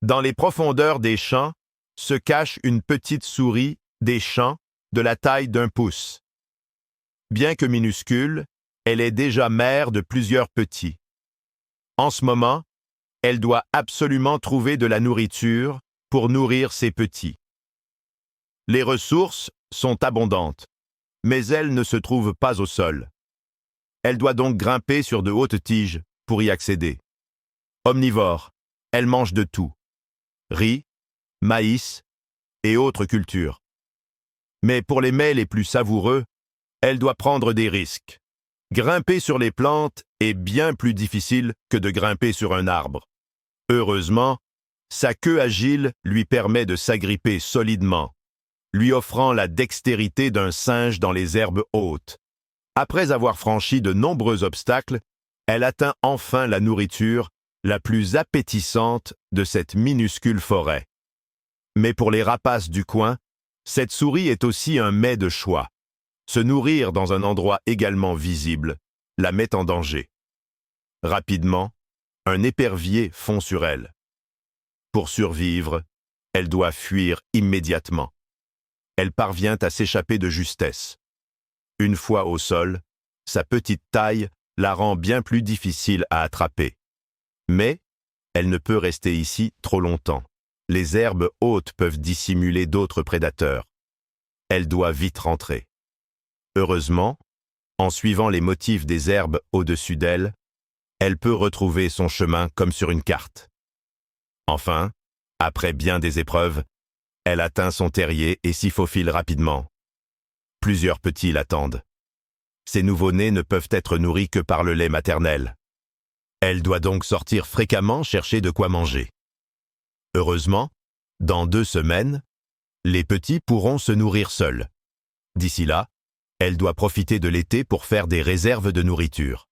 Dans les profondeurs des champs se cache une petite souris des champs de la taille d'1 pouce. Bien que minuscule, elle est déjà mère de plusieurs petits. En ce moment, elle doit absolument trouver de la nourriture pour nourrir ses petits. Les ressources sont abondantes, mais elle ne se trouve pas au sol. Elle doit donc grimper sur de hautes tiges pour y accéder. Omnivore, elle mange de tout: riz, maïs et autres cultures. Mais pour les mets les plus savoureux, elle doit prendre des risques. Grimper sur les plantes est bien plus difficile que de grimper sur un arbre. Heureusement, sa queue agile lui permet de s'agripper solidement, lui offrant la dextérité d'un singe dans les herbes hautes. Après avoir franchi de nombreux obstacles, elle atteint enfin la nourriture la plus appétissante de cette minuscule forêt. Mais pour les rapaces du coin, cette souris est aussi un mets de choix. Se nourrir dans un endroit également visible la met en danger. Rapidement, un épervier fond sur elle. Pour survivre, elle doit fuir immédiatement. Elle parvient à s'échapper de justesse. Une fois au sol, sa petite taille la rend bien plus difficile à attraper. Mais elle ne peut rester ici trop longtemps. Les herbes hautes peuvent dissimuler d'autres prédateurs. Elle doit vite rentrer. Heureusement, en suivant les motifs des herbes au-dessus d'elle, elle peut retrouver son chemin comme sur une carte. Enfin, après bien des épreuves, elle atteint son terrier et s'y faufile rapidement. Plusieurs petits l'attendent. Ces nouveau-nés ne peuvent être nourris que par le lait maternel. Elle doit donc sortir fréquemment chercher de quoi manger. Heureusement, dans 2 semaines, les petits pourront se nourrir seuls. D'ici là, elle doit profiter de l'été pour faire des réserves de nourriture.